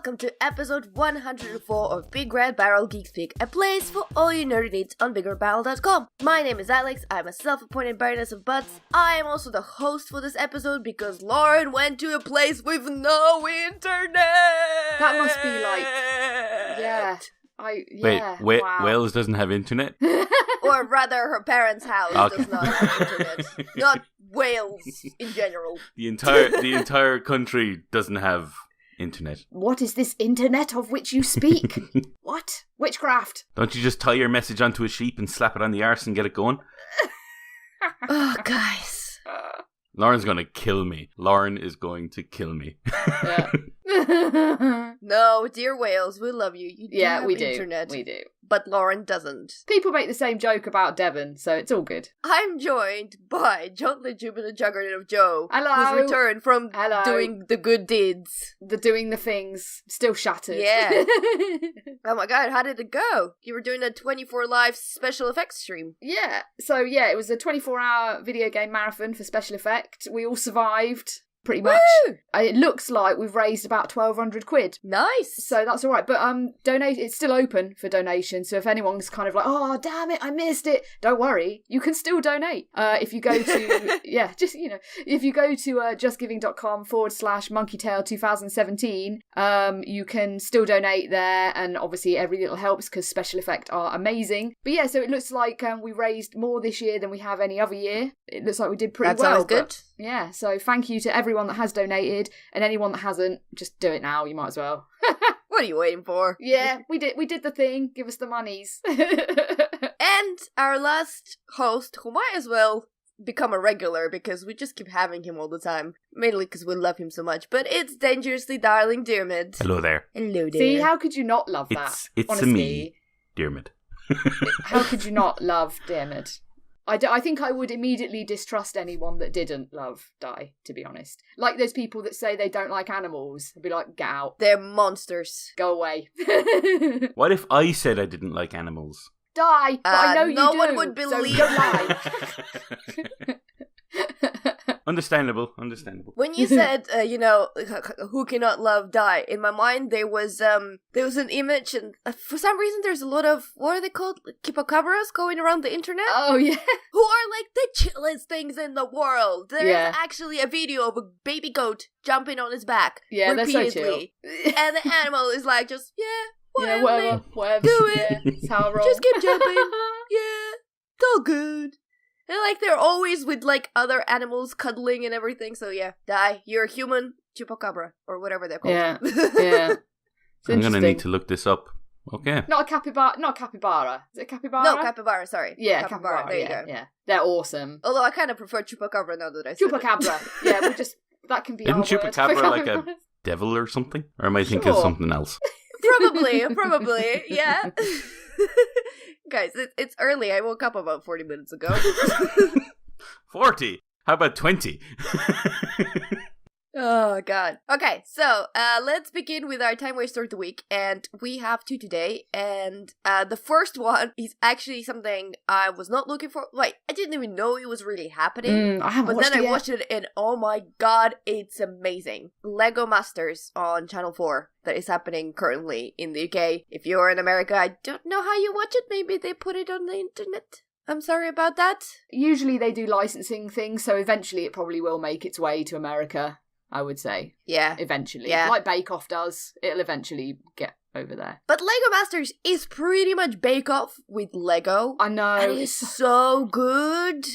welcome to episode 104 of BigRedBarel Geek Speak, a place for all your nerdy needs on BigRedBarel.com. My name is Alex, I'm a self-appointed baroness of butts. I am also the host for this episode because Lauren went to a place with no internet! That must be like... Yeah. Wait, wow. Wales doesn't have internet? Or rather, her parents' house does not have internet. Not Wales in general. The entire country doesn't have internet. What is this internet of which you speak? What? Witchcraft? Don't you just tie your message onto a sheep and slap it on the arse and get it going? Oh, guys. Lauren's going to kill me. Lauren is going to kill me. Yeah. No, dear Wales, we love you. You do have we do. internet. We do. But Lauren doesn't. People make the same joke about Devon, so it's all good. I'm joined by John the Jupiter Juggernaut of Joe. Hello. Who's returned from doing the good deeds. Doing the things, still shattered. Yeah. Oh my god, how did it go? You were doing a 24 live special effects stream. Yeah. So yeah, it was a 24-hour video game marathon for special effect. We all survived. Pretty much. Woo! It looks like we've raised about 1,200 quid. Nice. So that's all right. But donate. It's still open for donation. So if anyone's kind of like, oh, damn it, I missed it, don't worry. You can still donate. If you go to, if you go to justgiving.com/monkeytail2017, you can still donate there. And obviously every little helps because special effect are amazing. But yeah, so it looks like we raised more this year than we have any other year. It looks like we did pretty well. That sounds good. Yeah, so thank you to everyone that has donated, and anyone that hasn't, just do it now, you might as well. What are you waiting for? Yeah, we did the thing, give us the monies. And our last host, who might as well become a regular, because we just keep having him all the time, mainly because we love him so much, but it's Dangerously Darling Diarmuid. Hello there. Hello there. See, how could you not love that? It's honestly? a me, Diarmuid. How could you not love Diarmuid? I think I would immediately distrust anyone that didn't love Di, to be honest. Like those people that say they don't like animals. I'd be like, get out. They're monsters. Go away. What if I said I didn't like animals? Di, but I know you do. No one would believe. So don't lie. Understandable. When you said, who cannot love Di, in my mind there was an image, and for some reason there's a lot of, what are they called? Chupacabras going around the internet? Oh, yeah. Who are like the chillest things in the world. There's actually a video of a baby goat jumping on his back repeatedly. They're so chill. And the animal is like, just, whatever. Do it. Yeah, that's how I roll. Just keep jumping. Yeah, it's all good. And like they're always with like other animals cuddling and everything. So yeah, Di, you're a human chupacabra or whatever they're called. Yeah. I'm gonna need to look this up. Okay. Not a capybara. Is it a capybara? No, capybara. Sorry. Yeah, capybara. There you go. Yeah, they're awesome. Although I kind of prefer chupacabra now that I said chupacabra. Yeah, that can be. Isn't chupacabra like a devil or something? Or am I thinking of something else? Probably, yeah. Guys, it's early. I woke up about 40 minutes ago. 40? How about 20? Oh, God. Okay, so let's begin with our time waster of the week. And we have two today. And the first one is actually something I was not looking for. Wait, I didn't even know it was really happening. I haven't watched it yet. I watched it and oh my God, it's amazing. Lego Masters on Channel 4 that is happening currently in the UK. If you're in America, I don't know how you watch it. Maybe they put it on the internet. I'm sorry about that. Usually they do licensing things, so eventually it probably will make its way to America. I would say. Yeah. Eventually. Yeah. Like Bake Off does. It'll eventually get over there. But Lego Masters is pretty much Bake Off with Lego. I know. And it's so good.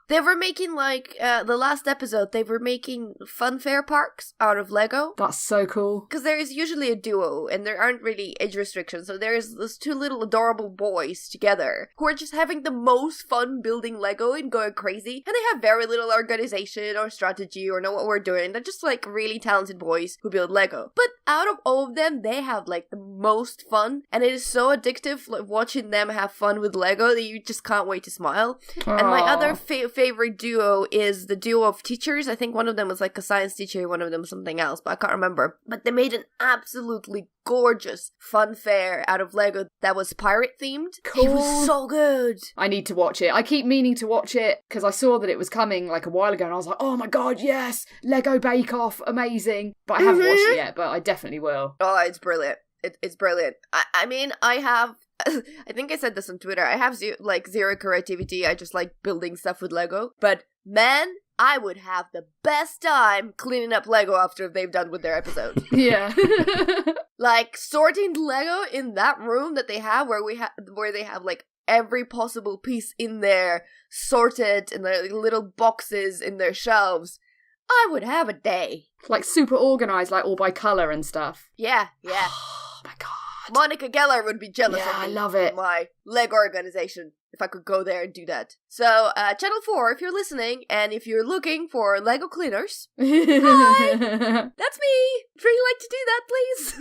They were making, like, the last episode, they were making funfair parks out of Lego. That's so cool. Because there is usually a duo, and there aren't really age restrictions, so there's those two little adorable boys together, who are just having the most fun building Lego and going crazy, and they have very little organization or strategy or know what we're doing. They're just, like, really talented boys who build Lego. But out of all of them, they have, like, the most fun, and it is so addictive, like, watching them have fun with Lego that you just can't wait to smile. Aww. And my other favorite duo is the duo of teachers. I think one of them was like a science teacher, one of them was something else, but I can't remember. But they made an absolutely gorgeous fun fair out of Lego that was pirate themed. Cool. It was so good. I need to watch it. I keep meaning to watch it because I saw that it was coming like a while ago and I was like, oh my god, yes! Lego Bake Off, amazing. But I haven't watched it yet, but I definitely will. Oh, it's brilliant. It's brilliant. I mean, I have... I think I said this on Twitter. I have zero creativity. I just like building stuff with Lego. But man, I would have the best time cleaning up Lego after they've done with their episode. Yeah. Like sorting Lego in that room that they have where they have like every possible piece in there sorted in their little boxes in their shelves. I would have a day. Like super organised, like all by colour and stuff. Yeah. Oh my god. Monica Gellar would be jealous of me. I love it. My Lego organization, if I could go there and do that. So, Channel 4, if you're listening, and if you're looking for Lego cleaners, hi! That's me! Really like to do that, please?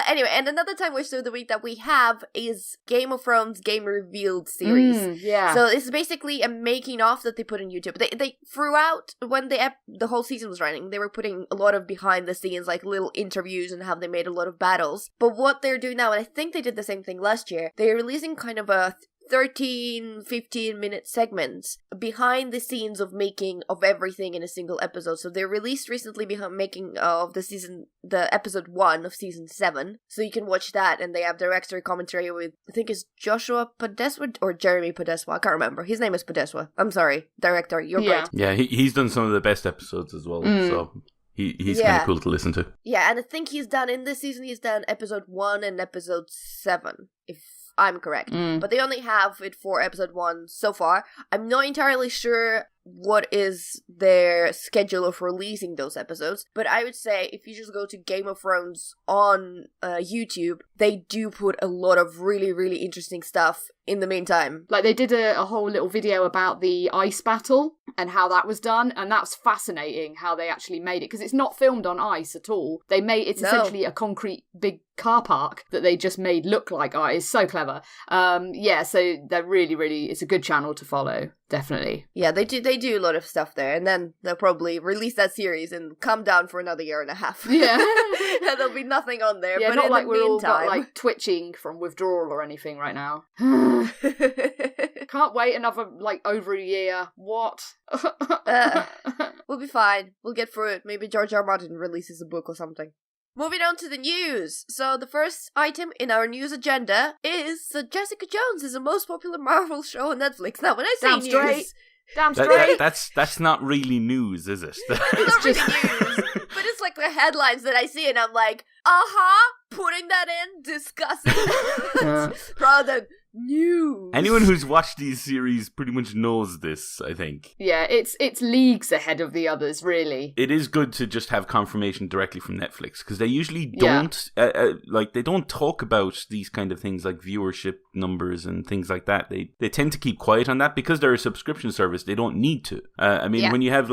Anyway, and another time wish of the week that we have is Game of Thrones Game Revealed series. Yeah. So this is basically a making of that they put on YouTube. They throughout when the whole season was running, they were putting a lot of behind the scenes, like little interviews and how they made a lot of battles. But what they're doing now, and I think they did the same thing last year, they're releasing kind of a 13-15 minute segments behind the scenes of making of everything in a single episode. So they released recently behind making of the episode 1 of season 7, so you can watch that, and they have director commentary with, I think it's Joshua Podeswa or Jeremy Podeswa, I can't remember. His name is Podeswa. I'm sorry, director, you're great. Yeah, he's done some of the best episodes as well, so he's kind of cool to listen to. Yeah, and I think he's done episode 1 and episode 7, if I'm correct. But they only have it for episode 1 so far. I'm not entirely sure what is their schedule of releasing those episodes, but I would say if you just go to Game of Thrones on YouTube, they do put a lot of really, really interesting stuff in the meantime. Like they did a whole little video about the ice battle and how that was done, and that's fascinating how they actually made it, because it's not filmed on ice at all. It's essentially a concrete big car park that they just made look like ice. It's so clever. So they're really, really, it's a good channel to follow, definitely. Yeah, they do a lot of stuff there, and then they'll probably release that series and come down for another year and a half. Yeah. And there'll be nothing on there. Yeah, but not in like the we're all meantime... got like twitching from withdrawal or anything right now. Can't wait another like over a year. What? We'll be fine. We'll get through it. Maybe George R. R. Martin releases a book or something. Moving on to the news. So the first item in our news agenda is that Jessica Jones is the most popular Marvel show on Netflix. Now, when I say news... Damn straight. That's not really news, is it? It's not really news, but it's like the headlines that I see and I'm like, putting that in, discussing that, rather than news. Anyone who's watched these series pretty much knows this, I think. Yeah, it's leagues ahead of the others, really. It is good to just have confirmation directly from Netflix, because they usually don't, they don't talk about these kind of things like viewership numbers and things like that. They tend to keep quiet on that because they're a subscription service. They don't need to. When you have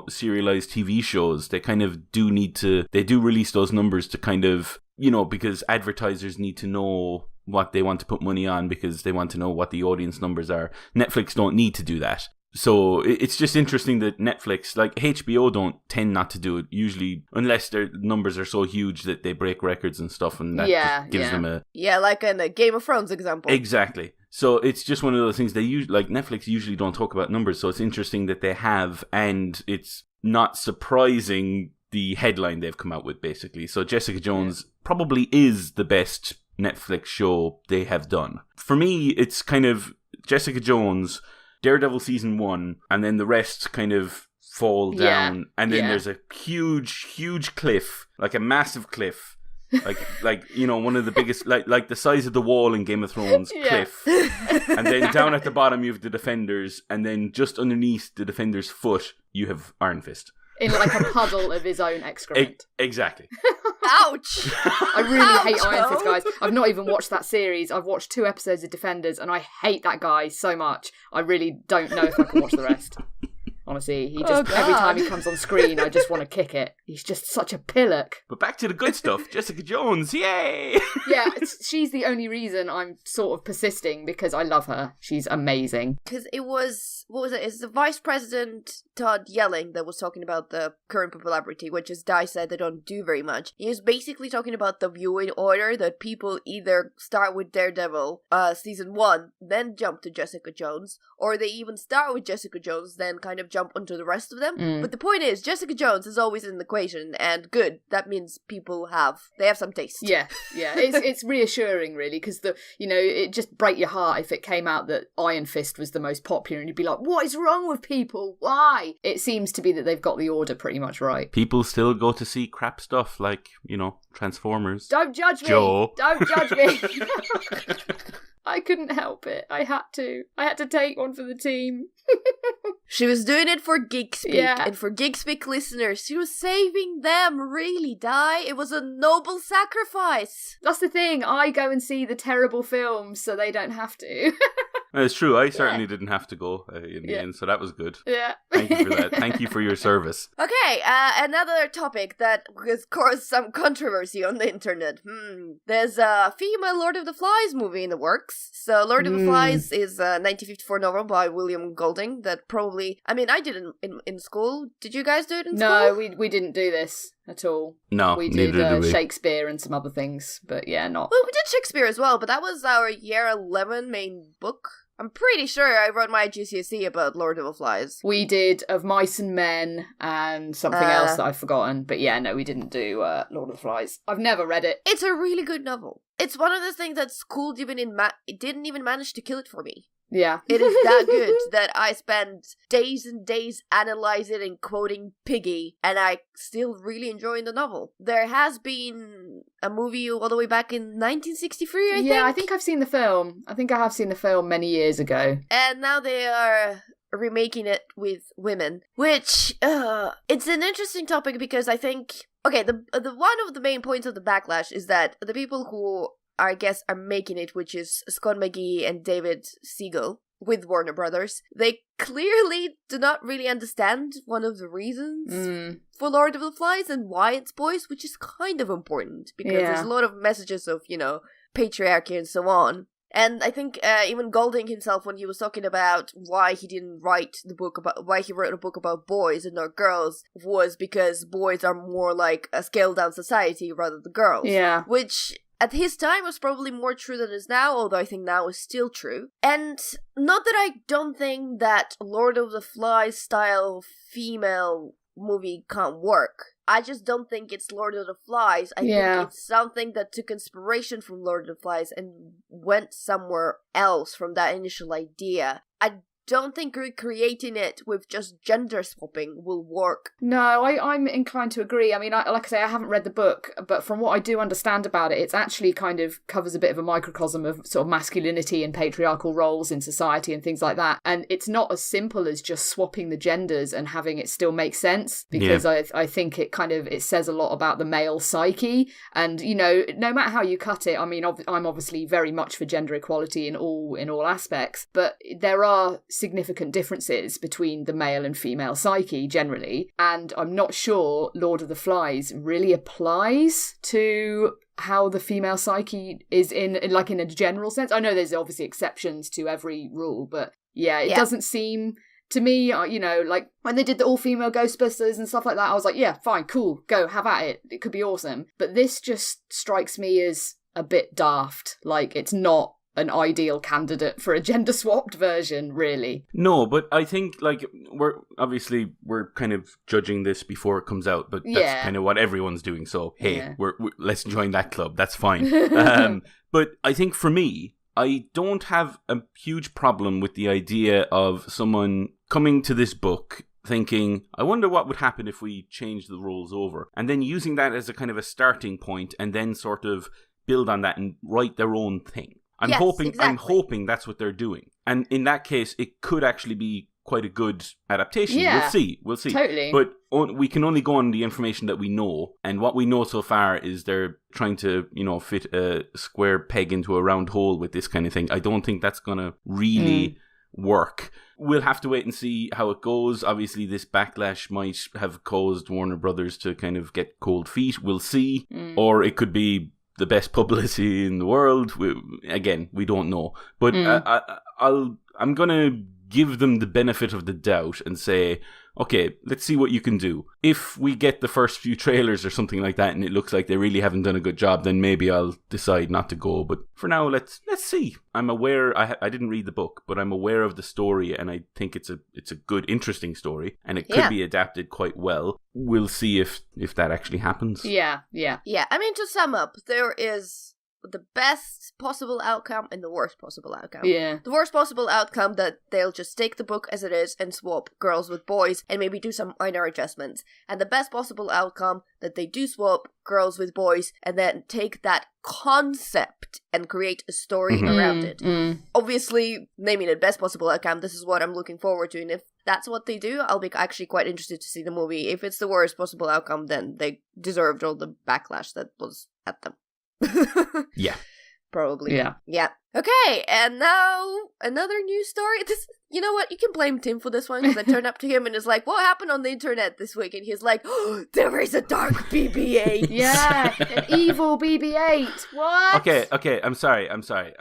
serialized TV shows, they kind of do need to, they do release those numbers to kind of, because advertisers need to know what they want to put money on, because they want to know what the audience numbers are. Netflix don't need to do that. So it's just interesting that Netflix, like HBO, don't tend not to do it usually, unless their numbers are so huge that they break records and stuff, and that just gives them a... Yeah, like in the Game of Thrones example. Exactly. So it's just one of those things Netflix usually don't talk about numbers, so it's interesting that they have, and it's not surprising the headline they've come out with, basically. So Jessica Jones probably is the best Netflix show they have done. For me, it's kind of Jessica Jones, Daredevil season 1, and then the rest kind of fall down, and then there's a huge cliff, like a massive cliff, like one of the biggest, like the size of the wall in Game of Thrones cliff, and then down at the bottom you have the Defenders, and then just underneath the Defenders' foot you have Iron Fist. In like a puddle of his own excrement. Exactly. Ouch! I really hate Iron Fist, guys. I've not even watched that series. I've watched 2 episodes of Defenders, and I hate that guy so much. I really don't know if I can watch the rest. honestly. He just, every time he comes on screen, I just want to kick it. He's just such a pillock. But back to the good stuff. Jessica Jones, yay! Yeah, she's the only reason I'm sort of persisting, because I love her. She's amazing. Because it was, what was it? It's the Vice President Todd Yelling that was talking about the current popularity, which, as Di said, they don't do very much. He was basically talking about the viewing order, that people either start with Daredevil season 1, then jump to Jessica Jones, or they even start with Jessica Jones, then kind of jump onto the rest of them. But the point is, Jessica Jones is always in the equation, and good. That means people have some taste. Yeah. It's reassuring, really, because it just break your heart if it came out that Iron Fist was the most popular, and you'd be like, what is wrong with people? Why? It seems to be that they've got the order pretty much right. People still go to see crap stuff like, Transformers. Don't judge me! Joe. Don't judge me! I couldn't help it. I had to take one for the team. She was doing it for Geek Speak, Yeah. and for Geek Speak listeners, she was saving them, really, Di. It was a noble sacrifice. That's the thing. I go and see the terrible films so they don't have to. It's true. I certainly didn't have to go in the end, so that was good. Yeah. Thank you for that. Thank you for your service. Okay, another topic that has caused some controversy on the internet. There's a female Lord of the Flies movie in the works. So Lord of the Flies is a 1954 novel by William Golding that probably, I did it in school. Did you guys do it in school? No, we didn't do this at all. No, we neither did we. Shakespeare and some other things, but yeah, not. Well, we did Shakespeare as well, but that was our year 11 main book. I'm pretty sure I wrote my GCSE about Lord of the Flies. We did Of Mice and Men and something else that I've forgotten. But yeah, no, we didn't do Lord of the Flies. I've never read it. It's a really good novel. It's one of those things that school it didn't even manage to kill it for me. Yeah. It is that good that I spent days and days analyzing and quoting Piggy, and I still really enjoy the novel. There has been a movie all the way back in 1963, I think. Yeah, I think I've seen the film. I think I have seen the film many years ago. And now they are remaking it with women, which, it's an interesting topic because I think, okay, the one of the main points of the backlash is that the people who I guess are making it, which is Scott McGee and David Siegel with Warner Brothers, they clearly do not really understand one of the reasons for Lord of the Flies and why it's boys, which is kind of important because there's a lot of messages of, patriarchy and so on. And I think even Golding himself, when he was talking about why he didn't write the book about, why he wrote a book about boys and not girls, was because boys are more like a scaled down society rather than girls. Yeah. Which at his time was probably more true than it is now, although I think now is still true. And not that I don't think that Lord of the Flies style female movie can't work. I just don't think it's Lord of the Flies. I think it's something that took inspiration from Lord of the Flies and went somewhere else from that initial idea. I don't think recreating it with just gender swapping will work. No, I'm inclined to agree. I mean, like I say, I haven't read the book, but from what I do understand about it, it's actually kind of covers a bit of a microcosm of sort of masculinity and patriarchal roles in society and things like that. And it's not as simple as just swapping the genders and having it still make sense, because I think it kind of, it says a lot about the male psyche. And, no matter how you cut it, I mean, I'm obviously very much for gender equality in all aspects, but there are significant differences between the male and female psyche generally, and I'm not sure Lord of the Flies really applies to how the female psyche is in a general sense. I know there's obviously exceptions to every rule, but it doesn't seem to me, like when they did the all-female Ghostbusters and stuff like that, I was like, yeah, fine, cool, go, have at it, it could be awesome. But this just strikes me as a bit daft, like it's not an ideal candidate for a gender-swapped version, really. No, but I think, we're kind of judging this before it comes out, but that's kind of what everyone's doing, so, hey, let's join that club, that's fine. But I think for me, I don't have a huge problem with the idea of someone coming to this book thinking, I wonder what would happen if we changed the rules over, and then using that as a kind of a starting point, and then sort of build on that and write their own thing. I'm hoping that's what they're doing. And in that case, it could actually be quite a good adaptation. Yeah, we'll see. Totally. But we can only go on the information that we know. And what we know so far is they're trying to, fit a square peg into a round hole with this kind of thing. I don't think that's going to really work. We'll have to wait and see how it goes. Obviously, this backlash might have caused Warner Brothers to kind of get cold feet. We'll see. Or it could be the best publicity in the world. We don't know. But I'm going to give them the benefit of the doubt and say, okay, let's see what you can do. If we get the first few trailers or something like that and it looks like they really haven't done a good job, then maybe I'll decide not to go. But for now, let's see. I'm aware, I didn't read the book, but I'm aware of the story, and I think it's a good, interesting story, and it could be adapted quite well. We'll see if that actually happens. Yeah. I mean, to sum up, there is the best possible outcome and the worst possible outcome. Yeah. The worst possible outcome that they'll just take the book as it is and swap girls with boys and maybe do some minor adjustments. And the best possible outcome that they do swap girls with boys and then take that concept and create a story around it. Obviously, naming it best possible outcome, this is what I'm looking forward to. And if that's what they do, I'll be actually quite interested to see the movie. If it's the worst possible outcome, then they deserved all the backlash that was at them. Yeah. Probably. Yeah. Okay, and now another news story. You know what? You can blame Tim for this one, because I turned up to him and is like, what happened on the internet this week? And he's like, oh, there is a dark BB-8. Yeah, an evil BB-8. What? Okay, I'm sorry. I'm sorry.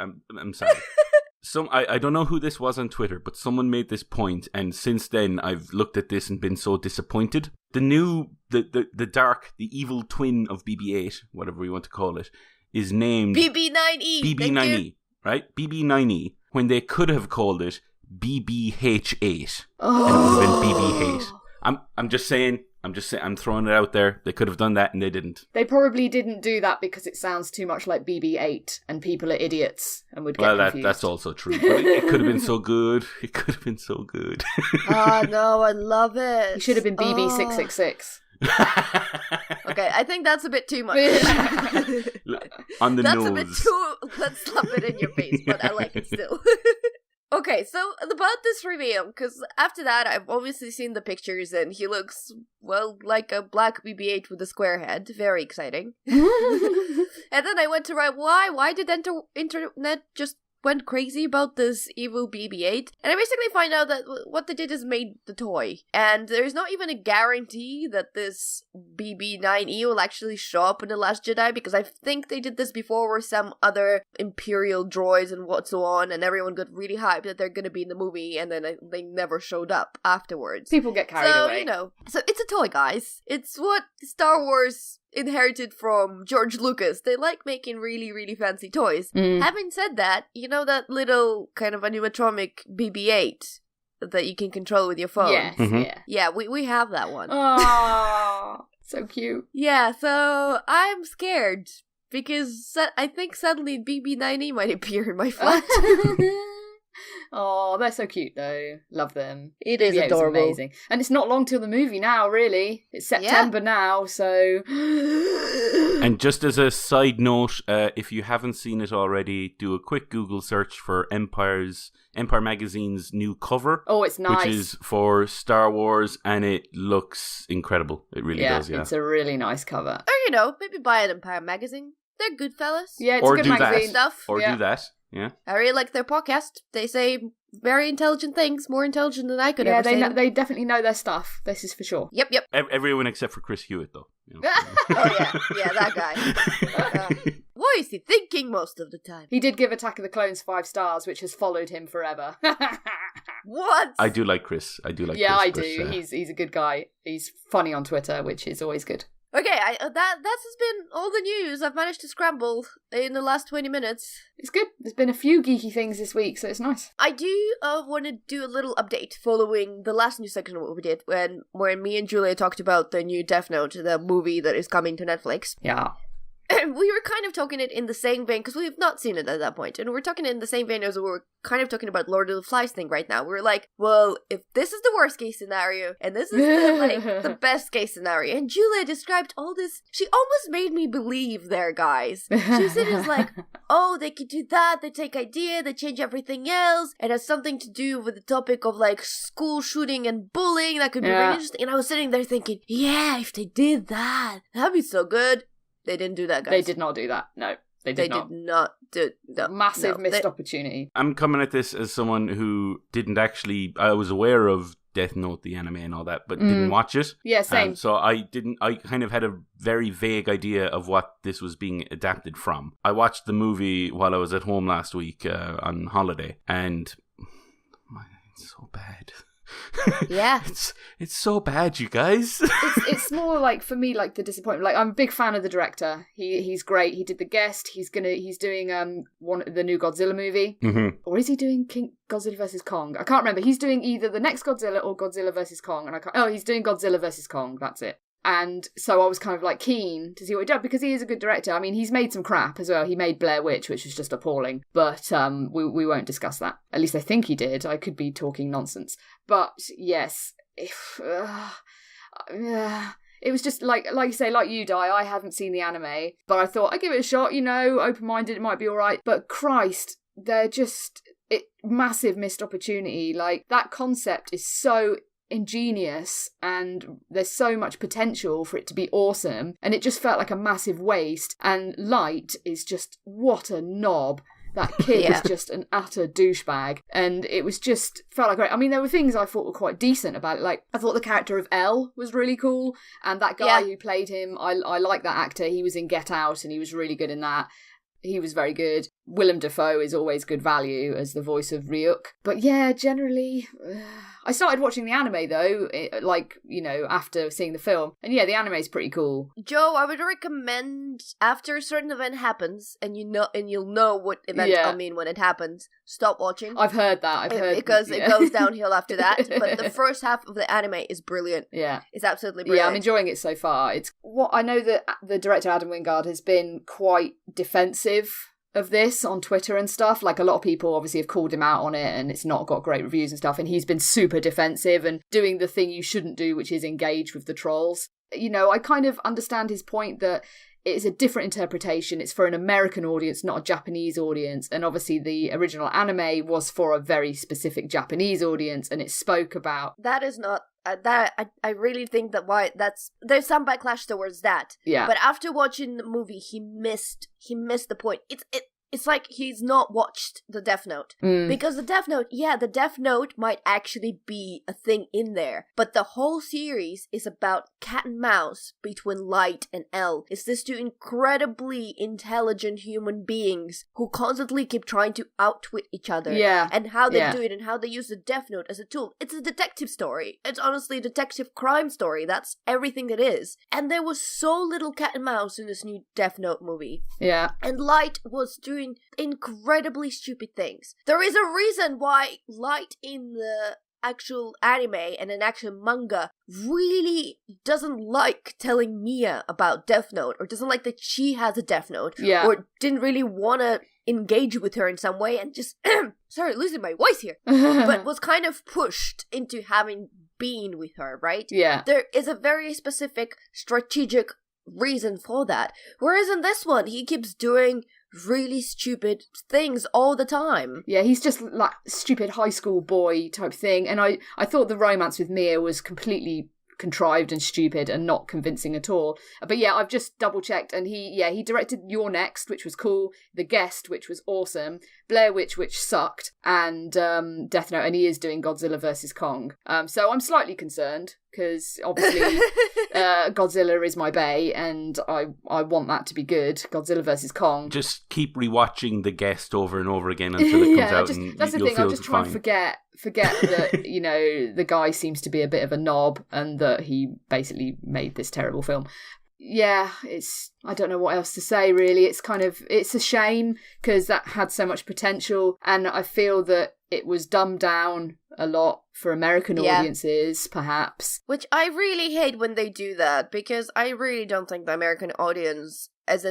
I don't know who this was on Twitter, but someone made this point, and since then I've looked at this and been so disappointed. The dark, the evil twin of BB-8, whatever we want to call it, is named BB-9E. BB-9E, right? BB-9E, when they could have called it BB-H8. Oh. And it would have been BB-8. I'm just saying, I'm throwing it out there. They could have done that and they didn't. They probably didn't do that because it sounds too much like BB-8 and people are idiots and would get confused. That's also true. But it could have been so good. It could have been so good. Oh, no, I love it. It should have been BB666. Okay, I think that's a bit too much. On the that's nose. That's a bit too... Let's slap it in your face, but I like it still. Okay, so about this reveal, because after that, I've obviously seen the pictures, and he looks, well, like a black BB-8 with a square head. Very exciting. And then I went to write, why did internet just went crazy about this evil BB-8? And I basically find out that what they did is made the toy. And there's not even a guarantee that this BB-9E will actually show up in The Last Jedi, because I think they did this before with some other Imperial droids and what so on, and everyone got really hyped that they're going to be in the movie, and then they never showed up afterwards. People get carried away. So it's a toy, guys. It's what Star Wars inherited from George Lucas. They like making really, really fancy toys. Having said that, you know that little kind of animatronic BB-8 that you can control with your phone? Yes, Yeah, we have that one. Oh, so cute. Yeah, so I'm scared because I think suddenly BB-9E might appear in my flat. Oh, they're so cute though. Love them. It is adorable. It's amazing. And it's not long till the movie now, really. It's September now, so... And just as a side note, if you haven't seen it already, do a quick Google search for Empire Magazine's new cover. Oh, it's nice. Which is for Star Wars, and it looks incredible. It really does, yeah. It's a really nice cover. Or, maybe buy an Empire Magazine. They're good fellas. Yeah, it's a good magazine. Or do that. Yeah. I really like their podcast. They say very intelligent things, more intelligent than I could ever say. Yeah, they definitely know their stuff. This is for sure. Yep. Everyone except for Chris Hewitt, though. You know. Oh, yeah, that guy. What is he thinking most of the time? He did give Attack of the Clones 5 stars, which has followed him forever. What? I do like Chris. Chris. Yeah, I do. He's a good guy. He's funny on Twitter, which is always good. Okay, that has been all the news I've managed to scramble in the last 20 minutes. It's good. There's been a few geeky things this week, so it's nice. I do want to do a little update following the last news section of what we did when me and Julia talked about the new Death Note, the movie that is coming to Netflix. Yeah. And we were kind of talking it in the same vein, because we have not seen it at that point. And we're talking it in the same vein as we were kind of talking about Lord of the Flies thing right now. We're like, well, if this is the worst case scenario, and this is the best case scenario, and Julia described all this, she almost made me believe there, guys. She said it's like, oh, they could do that, they take idea, they change everything else, it has something to do with the topic of like school shooting and bullying, that could be really interesting. And I was sitting there thinking, yeah, if they did that, that'd be so good. They didn't do that, guys. They did not do that, no. They did not. Massive missed opportunity. I'm coming at this as someone who didn't actually... I was aware of Death Note, the anime and all that, but didn't watch it. Yeah, same. So I kind of had a very vague idea of what this was being adapted from. I watched the movie while I was at home last week on holiday, and it's so bad. Yeah. It's so bad, you guys. It's more like, for me, like the disappointment. Like, I'm a big fan of the director. He's great. He did The Guest. He's doing the new Godzilla movie. Mm-hmm. Or is he doing Godzilla vs. Kong? I can't remember. He's doing either the next Godzilla or Godzilla vs. Kong, and he's doing Godzilla vs. Kong. That's it. And so I was kind of like keen to see what he did, because he is a good director. I mean, he's made some crap as well. He made Blair Witch, which was just appalling. But we won't discuss that. At least I think he did. I could be talking nonsense. But yes, it was just like you say, like you, Di, I haven't seen the anime, but I thought I'd give it a shot, open-minded, it might be all right. But Christ, they're just... massive missed opportunity. Like, that concept is so ingenious and there's so much potential for it to be awesome, and it just felt like a massive waste. And Light is just, what a knob. That kid is just an utter douchebag, and it was just felt like great. I mean, there were things I thought were quite decent about it. Like, I thought the character of Elle was really cool, and that guy who played him, I like that actor. He was in Get Out and he was really good in that. He was very good. Willem Dafoe is always good value as the voice of Ryuk. But yeah, generally... I started watching the anime, though, after seeing the film. And yeah, the anime is pretty cool. Joe, I would recommend, after a certain event happens, and you'll know what event I mean when it happens, stop watching. I've heard that. Because it goes downhill after that. But the first half of the anime is brilliant. Yeah. It's absolutely brilliant. Yeah, I'm enjoying it so far. I know that the director, Adam Wingard, has been quite defensive of this on Twitter and stuff. Like, a lot of people obviously have called him out on it, and it's not got great reviews and stuff, and he's been super defensive and doing the thing you shouldn't do, which is engage with the trolls. I kind of understand his point that it's a different interpretation. It's for an American audience, not a Japanese audience. And obviously the original anime was for a very specific Japanese audience, and it spoke about... That is not... I really think that there's some backlash towards that. Yeah. But after watching the movie, he missed the point. It's like he's not watched the Death Note. Because the Death Note might actually be a thing in there. But the whole series is about cat and mouse between Light and Elle. It's these two incredibly intelligent human beings who constantly keep trying to outwit each other. Yeah. And how they do it and how they use the Death Note as a tool. It's a detective story. It's honestly a detective crime story. That's everything it is. And there was so little cat and mouse in this new Death Note movie. Yeah. And Light was doing incredibly stupid things. There is a reason why Light in the actual anime and an actual manga really doesn't like telling Mia about Death Note, or doesn't like that she has a Death Note, or didn't really want to engage with her in some way, and just sorry, losing my voice here, but was kind of pushed into having been with her, right? Yeah. There is a very specific strategic reason for that. Whereas in this one, he keeps doing really stupid things all the time. Yeah, he's just like stupid high school boy type thing. And I thought the romance with Mia was completely contrived and stupid and not convincing at all. But yeah, I've just double checked, and he directed You're Next, which was cool, The Guest, which was awesome, Blair Witch, which sucked, and Death Note, and he is doing Godzilla vs. Kong. So I'm slightly concerned, because obviously Godzilla is my bae, and I want that to be good. Godzilla vs. Kong. Just keep rewatching The Guest over and over again until it comes out. That's the thing. I'll just try and forget that the guy seems to be a bit of a knob, and that he basically made this terrible film. Yeah, I don't know what else to say, really. It's a shame, because that had so much potential, and I feel that it was dumbed down a lot for American audiences, perhaps. Which I really hate when they do that, because I really don't think the American audience as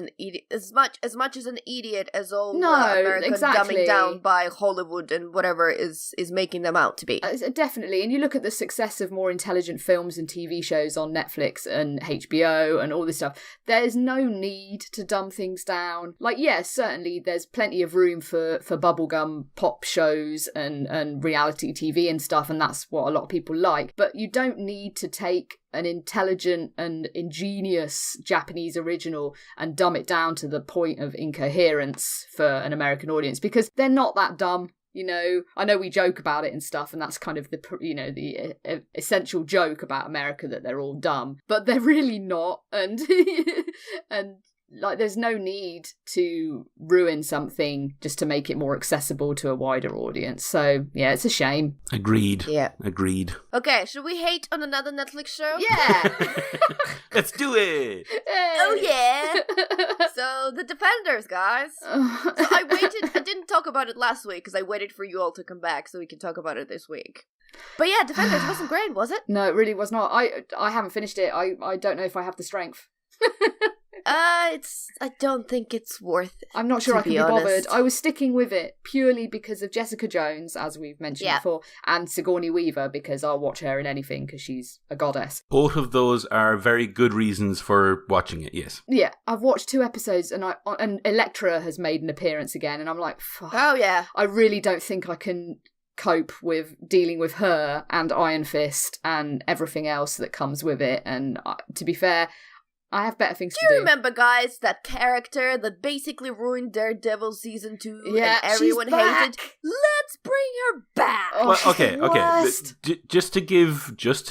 much as an idiot as all American dumbing down by Hollywood and whatever is making them out to be. Definitely. And you look at the success of more intelligent films and TV shows on Netflix and HBO and all this stuff. There's no need to dumb things down. Like, yes, certainly there's plenty of room for bubblegum pop shows and reality TV and stuff, and that's what a lot of people like. But you don't need to take an intelligent and ingenious Japanese original and dumb it down to the point of incoherence for an American audience, because they're not that dumb. You know, I know we joke about it and stuff, and that's kind of the, you know, the essential joke about America, that they're all dumb, but they're really not. And and like, there's no need to ruin something just to make it more accessible to a wider audience. So yeah, it's a shame. Agreed. Yeah. Agreed. Okay, should we hate on another Netflix show? Yeah. Let's do it. Oh yeah. So The Defenders, guys. So I didn't talk about it last week because I waited for you all to come back so we can talk about it this week. But yeah, Defenders wasn't great, was it? No, it really was not. I haven't finished it. I don't know if I have the strength. I don't think it's worth it. I'm not sure I can be honest. bothered. I was sticking with it purely because of Jessica Jones, as we've mentioned before, and Sigourney Weaver, because I'll watch her in anything because she's a goddess. Both of those are very good reasons for watching it, yes. Yeah, I've watched 2 episodes and Elektra has made an appearance again, and I'm like, fuck. Oh yeah. I really don't think I can cope with dealing with her and Iron Fist and everything else that comes with it. And to be fair, I have better things to do. Do you remember, guys, that character that basically ruined Daredevil season 2 Yeah, and everyone she's back. hated? Let's bring her back! Oh, Well, she's okay. the worst. Just to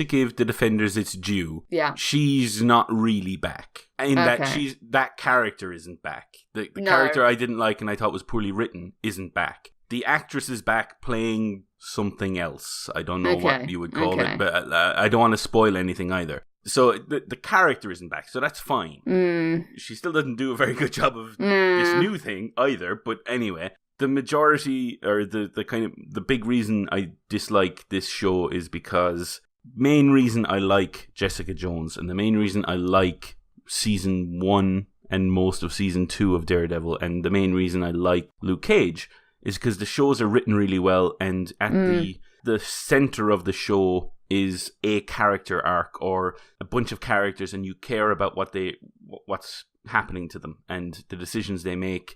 give the Defenders its due, Yeah. she's not really back. In Okay. that character isn't back. The No. character I didn't like and I thought was poorly written isn't back. The actress is back playing something else. I don't know what you would call it, but I don't want to spoil anything either. So the character isn't back, so that's fine. She still doesn't do a very good job of this new thing either, but anyway, the majority, or the kind of the big reason I dislike this show is because main reason I like Jessica Jones and the main reason I like season 1 and most of season 2 of Daredevil and the main reason I like Luke Cage is because the shows are written really well, and at the center of the show is a character arc or a bunch of characters, and you care about what's happening to them, and the decisions they make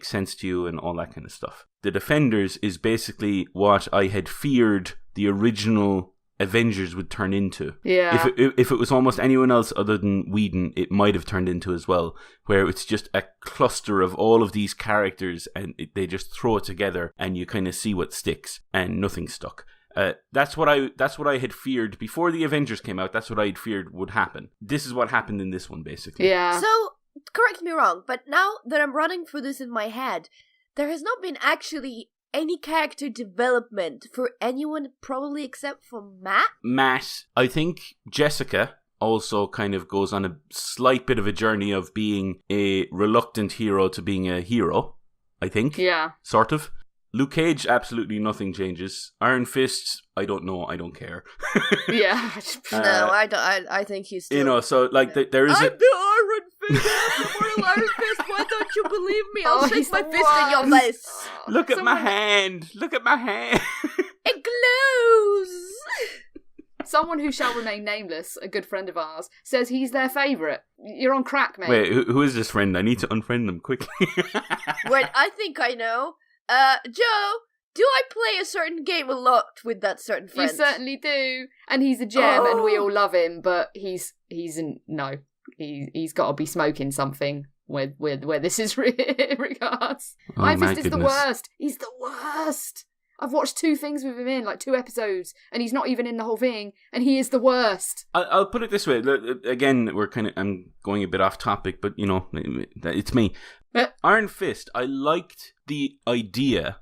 sense to you and all that kind of stuff. The Defenders is basically what I had feared the original Avengers would turn into. Yeah. If it was almost anyone else other than Whedon, it might have turned into as well, where it's just a cluster of all of these characters and they just throw it together and you kind of see what sticks, and nothing stuck. That's what I had feared before the Avengers came out. That's what I had feared would happen. This is what happened in this one, basically. Yeah. So, correct me wrong, but now that I'm running through this in my head, there has not been actually any character development for anyone, probably except for Matt. I think Jessica also kind of goes on a slight bit of a journey of being a reluctant hero to being a hero, I think. Yeah. Sort of. Luke Cage, absolutely nothing changes. Iron Fist, I don't know, I don't care. Yeah. No, I don't. I think he's still... You know, so like there is I'm the Iron Fist, I'm the Immortal Iron Fist, why don't you believe me? I'll shake my fist in your face. Look at my hand. Look at my hand. It glows. Someone who shall remain nameless, a good friend of ours, says he's their favourite. You're on crack, mate. Wait, who is this friend? I need to unfriend them quickly. Wait, I think I know. Joe, do I play a certain game a lot with that certain friend? You certainly do. And he's a gem and we all love him, but he's got to be smoking something where this is regards. Oh, My my Fist is the goodness. worst. He's the worst. I've watched 2 things with him in, like 2 episodes, and he's not even in the whole thing, and he is the worst. I'll put it this way. Again, I'm going a bit off topic, but you know, it's me. Iron Fist, I liked the idea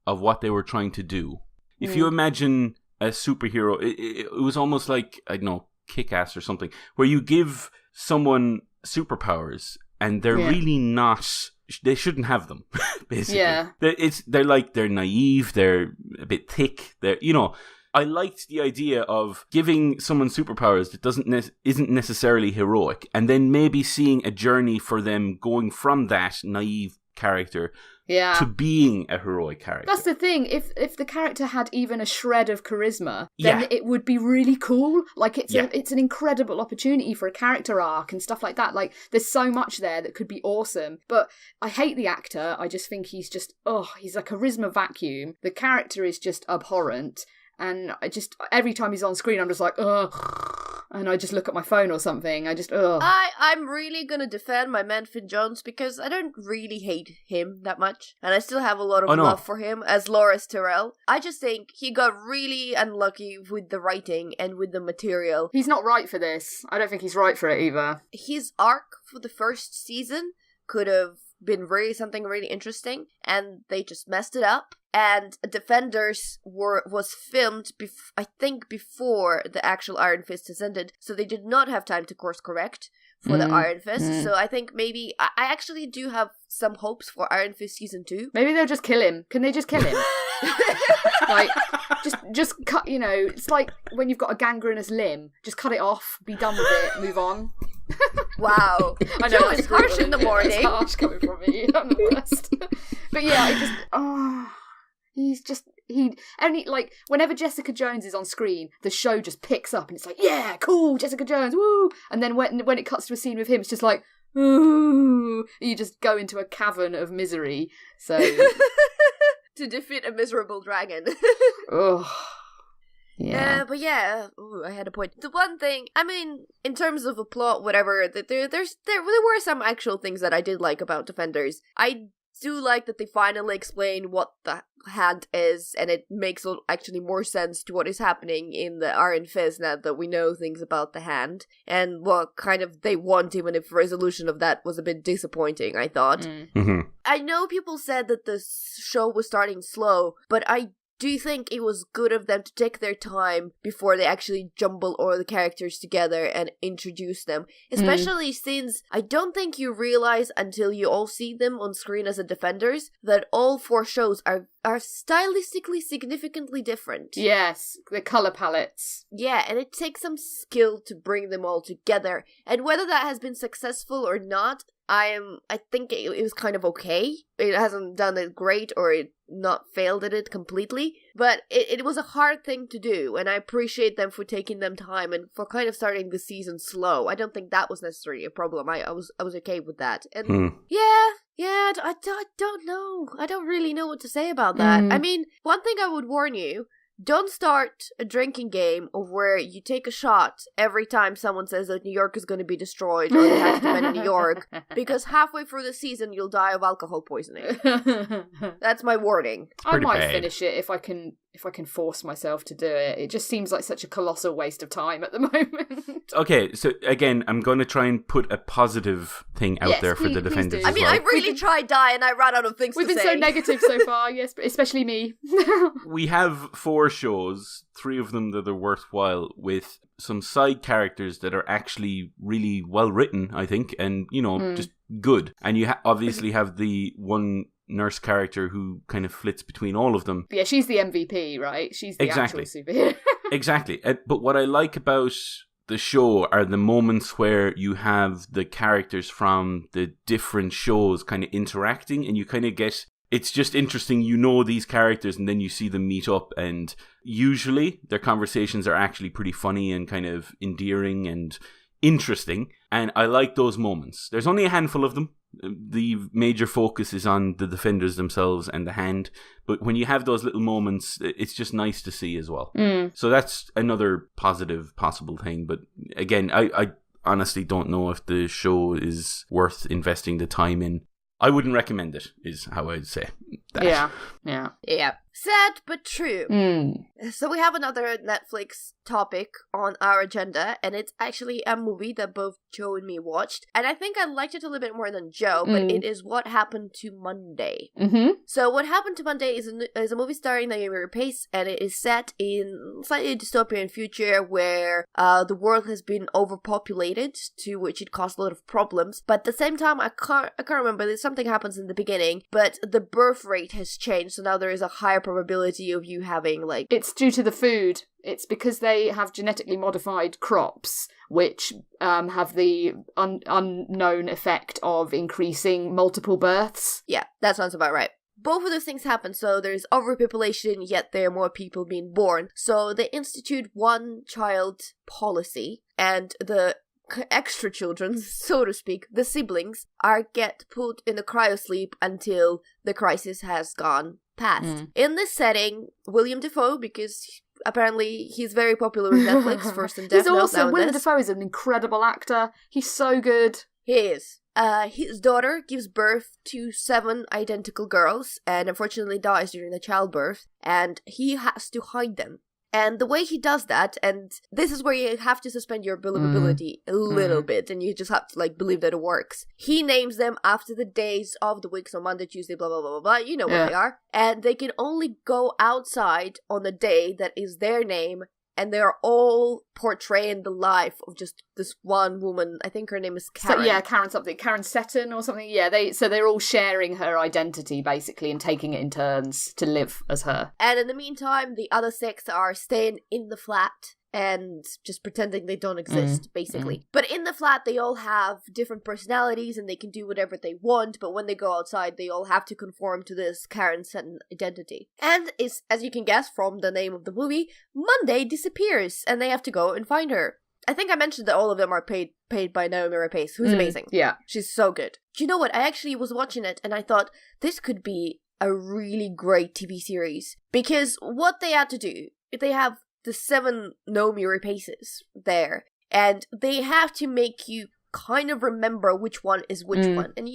of what they were trying to do. If you imagine a superhero, it was almost like, I don't know, Kick-Ass or something, where you give someone superpowers and they're really not, they shouldn't have them, basically. Yeah. They're naive, they're a bit thick, you know. I liked the idea of giving someone superpowers that isn't necessarily heroic, and then maybe seeing a journey for them going from that naive character to being a heroic character. That's the thing. If the character had even a shred of charisma, then it would be really cool. Like it's an incredible opportunity for a character arc and stuff like that. Like there's so much there that could be awesome. But I hate the actor. I just think he's a charisma vacuum. The character is just abhorrent. And every time he's on screen, I'm just like, ugh. and I just look at my phone or something. I'm really gonna defend my man Finn Jones because I don't really hate him that much, and I still have a lot of love for him as Loras Tyrell. I just think he got really unlucky with the writing and with the material. He's not right for this. I don't think he's right for it either. His arc for the first season could have been something really interesting, and they just messed it up. And Defenders was filmed, I think, before the actual Iron Fist has ended, so they did not have time to course correct for the Iron Fist. So I think maybe I actually do have some hopes for Iron Fist season 2. Maybe they'll just kill him. Can they just kill him? Like, just cut. It's like when you've got a gangrenous limb, just cut it off, be done with it, move on. Wow. I know, it's harsh in the morning. It's harsh coming from me. I'm the worst. But yeah, whenever Jessica Jones is on screen, the show just picks up and it's like, yeah, cool, Jessica Jones, woo! And then when it cuts to a scene with him, it's just like, ooh, you just go into a cavern of misery. So to defeat a miserable dragon. Ugh. Yeah. But yeah, I had a point. The one thing, I mean, in terms of a plot, whatever, there were some actual things that I did like about Defenders. I do like that they finally explain what the hand is, and it makes actually more sense to what is happening in the Iron Fist now that we know things about the hand, and what kind of they want, even if resolution of that was a bit disappointing, I thought. Mm-hmm. I know people said that the show was starting slow, but I do think it was good of them to take their time before they actually jumble all the characters together and introduce them. Especially since I don't think you realize until you all see them on screen as a Defenders that all 4 shows are stylistically significantly different. Yes, the colour palettes. Yeah, and it takes some skill to bring them all together. And whether that has been successful or not, I think it was kind of okay. It hasn't done it great or it not failed at it completely, but it was a hard thing to do, and I appreciate them for taking them time and for kind of starting the season slow. I don't think that was necessarily a problem. I was okay with that. And I don't know. I don't really know what to say about that. I mean, one thing I would warn you, don't start a drinking game of where you take a shot every time someone says that New York is going to be destroyed or they have to defend New York, because halfway through the season you'll die of alcohol poisoning. That's my warning. I might finish it if I can force myself to do it. It just seems like such a colossal waste of time at the moment. Okay, so again, I'm going to try and put a positive thing out there for the Defenders. I mean, I really tried die and I ran out of things to say. We've been so negative so far, yes, especially me. We have 4 shows, 3 of them that are worthwhile, with some side characters that are actually really well written, I think, and, just good. And you obviously have the one nurse character who kind of flits between all of them. Yeah, she's the MVP, right? She's the actual superhero. Exactly. But what I like about the show are the moments where you have the characters from the different shows kind of interacting, and you kind of get... It's just interesting, these characters, and then you see them meet up, and usually their conversations are actually pretty funny and kind of endearing and interesting, and I like those moments. There's only a handful of them. The major focus is on the Defenders themselves and the hand, but when you have those little moments, it's just nice to see as well. So that's another positive possible thing, but again, I honestly don't know if the show is worth investing the time in. I wouldn't recommend it, is how I'd say that. Yeah. Sad but true. So we have another Netflix topic on our agenda, and it's actually a movie that both Joe and me watched, and I think I liked it a little bit more than Joe, but it is What Happened to Monday. So What Happened to Monday is a movie starring Naomi Rapace, and it is set in slightly dystopian future where the world has been overpopulated, to which it caused a lot of problems, but at the same time, I can't remember, something happens in the beginning, but the birth rate has changed, so now there is a higher probability of you having, like... It's due to the food. It's because they have genetically modified crops, which have the unknown effect of increasing multiple births. Yeah, that sounds about right. Both of those things happen, so there's overpopulation, yet there are more people being born. So they institute one-child policy, and the extra children, so to speak, the siblings, get put in a cryosleep until the crisis has gone past. In this setting, William Dafoe, because Apparently, he's very popular with Netflix. First and Death He's awesome. Note. Willem Dafoe is an incredible actor. He's so good. He is. His daughter gives birth to 7 identical girls and unfortunately dies during the childbirth, and he has to hide them. And the way he does that, and this is where you have to suspend your believability a little bit, and you just have to, like, believe that it works. He names them after the days of the week, so Monday, Tuesday, blah, blah, blah, blah, blah, you know what they are. And they can only go outside on a day that is their name, and they're all portraying the life of just this one woman. I think her name is Karen. So, Karen something. Karen Seton or something. Yeah, they're all sharing her identity, basically, and taking it in turns to live as her. And in the meantime, the other 6 are staying in the flat and just pretending they don't exist, basically. But in the flat, they all have different personalities and they can do whatever they want, but when they go outside, they all have to conform to this Karen Seton identity. And it's, as you can guess from the name of the movie, Monday disappears and they have to go and find her. I think I mentioned that all of them are paid by Naomi Rapace, who's amazing. Yeah. She's so good. Do you know what? I actually was watching it and I thought, this could be a really great TV series. Because what they had to do, they have the 7 Naomi Rapaces there, and they have to make you kind of remember which one is which one, and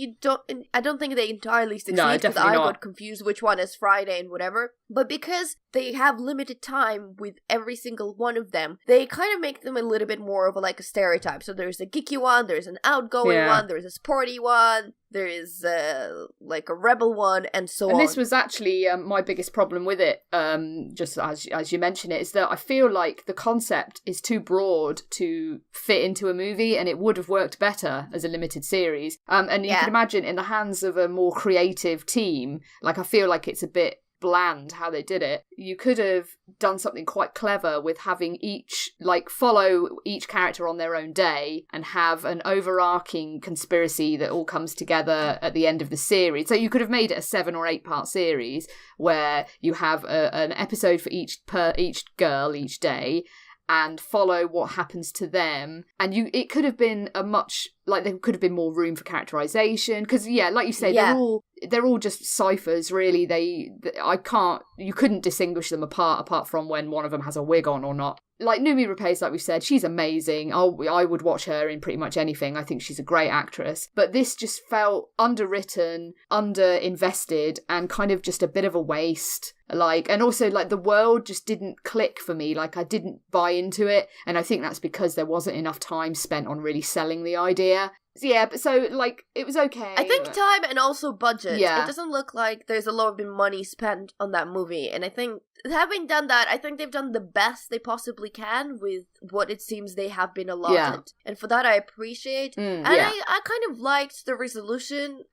I don't think they entirely succeed, because I got confused which one is Friday and whatever, but because they have limited time with every single one of them, they kind of make them a little bit more of a stereotype. So there's a geeky one, there's an outgoing one, there's a sporty one, there is a rebel one, and so on. And this was actually my biggest problem with it, just as you mention it, is that I feel like the concept is too broad to fit into a movie, and it would have worked better as a limited series. And you can imagine in the hands of a more creative team, I feel like it's a bit bland how they did it. You could have done something quite clever with having each follow each character on their own day and have an overarching conspiracy that all comes together at the end of the series. So you could have made it a 7 or 8 part series where you have an episode for each girl each day and follow what happens to them. And it could have been a much, there could have been more room for characterization, because like you say, they're all just ciphers, really. You couldn't distinguish them apart from when one of them has a wig on or not. Noomi Rapace, like we said, she's amazing. I would watch her in pretty much anything. I think she's a great actress. But this just felt underwritten, underinvested, and kind of just a bit of a waste. And also, the world just didn't click for me. I didn't buy into it. And I think that's because there wasn't enough time spent on really selling the idea. Yeah, but it was okay. I think time and also budget. Yeah. It doesn't look like there's a lot of money spent on that movie. And I think, having done that, I think they've done the best they possibly can with what it seems they have been allotted. Yeah. And for that, I appreciate. I kind of liked the resolution.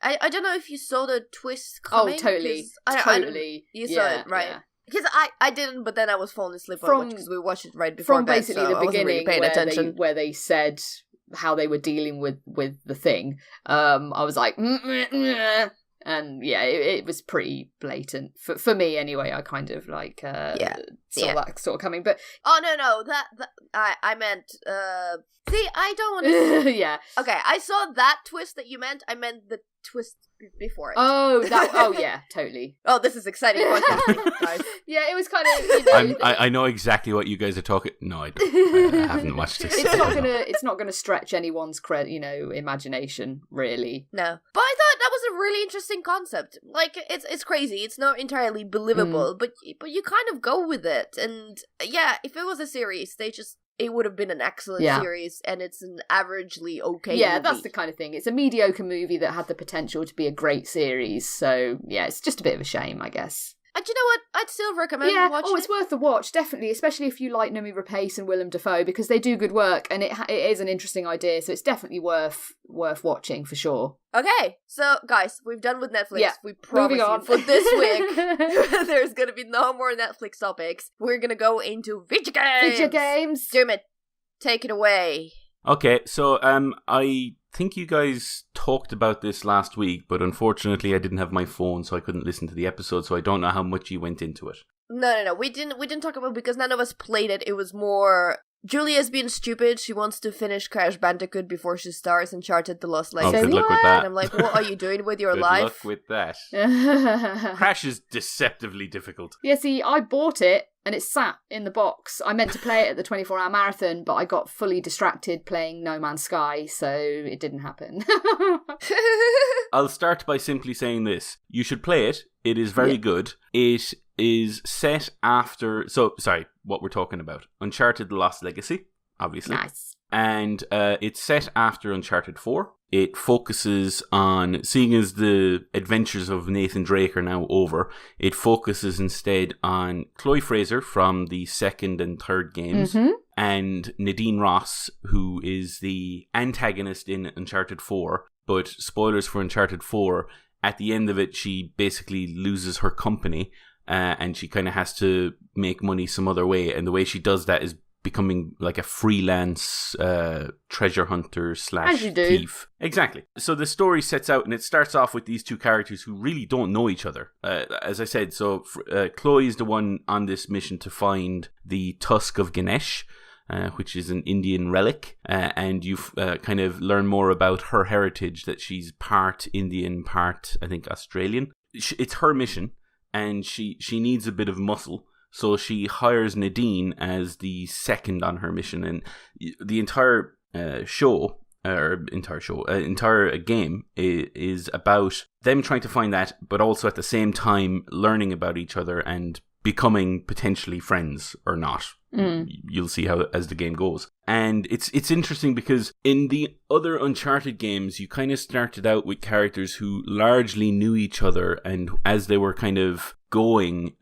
I don't know if you saw the twist coming. Oh, totally. You saw it, right? Yeah. Because I didn't, but then I was falling asleep on it because we watched it right before from bed, basically so the I wasn't beginning really paying attention. Where they said how they were dealing with the thing. I was like, and it was pretty blatant for me anyway. I kind of saw that sort of coming, but no, that I meant. See, I don't want to. Yeah. Okay, I saw that twist that you meant. I meant the twist before it. Oh yeah, totally. Oh, this is exciting podcasting, guys. Yeah, it was kind of. I know exactly what you guys are talking. No, I don't. I haven't watched this. It's not gonna stretch anyone's imagination, really. No, but I thought that was a really interesting concept. It's crazy. It's not entirely believable, but you kind of go with it. And if it was a series, it would have been an excellent series, and it's an averagely okay movie. That's the kind of thing. It's a mediocre movie that had the potential to be a great series, so it's just a bit of a shame, I guess. And you know what? I'd still recommend watching it's worth a watch, definitely, especially if you like Noomi Rapace and Willem Dafoe, because they do good work, and it is an interesting idea, so it's definitely worth watching, for sure. Okay, so guys, we've done with Netflix. Yeah. We promise you for this week, there's going to be no more Netflix topics. We're going to go into video games. Video games. Dermot, take it away. Okay, so I think you guys talked about this last week, but unfortunately I didn't have my phone, so I couldn't listen to the episode, so I don't know how much you went into it. No, we didn't talk about it because none of us played it. It was more Julia's being stupid. She wants to finish Crash Bandicoot before she starts Uncharted: The Lost Legacy. Oh, good luck with that. And I'm like, what are you doing with your good life? Good luck with that. Crash is deceptively difficult. Yeah, see, I bought it and it's sat in the box. I meant to play it at the 24-hour marathon, but I got fully distracted playing No Man's Sky, so it didn't happen. I'll start by simply saying this. You should play it. It is very good. It is set after... So, sorry, what we're talking about. Uncharted The Lost Legacy, obviously. Nice. And it's set after Uncharted 4. It focuses on, seeing as the adventures of Nathan Drake are now over, it focuses instead on Chloe Fraser from the second and third games, and Nadine Ross, who is the antagonist in Uncharted 4. But spoilers for Uncharted 4, at the end of it, she basically loses her company, and she kind of has to make money some other way. And the way she does that is becoming like a freelance treasure hunter / thief. Exactly. So the story sets out, and it starts off with these two characters who really don't know each other. As I said, so Chloe is the one on this mission to find the tusk of Ganesh, which is an Indian relic, and you kind of learn more about her heritage, that she's part Indian, part, I think, Australian. It's her mission, and she needs a bit of muscle. So she hires Nadine as the second on her mission, and the entire game is about them trying to find that, but also at the same time learning about each other and becoming potentially friends or not. You'll see how as the game goes. And it's interesting because in the other Uncharted games, you kind of started out with characters who largely knew each other, and as they were kind of going,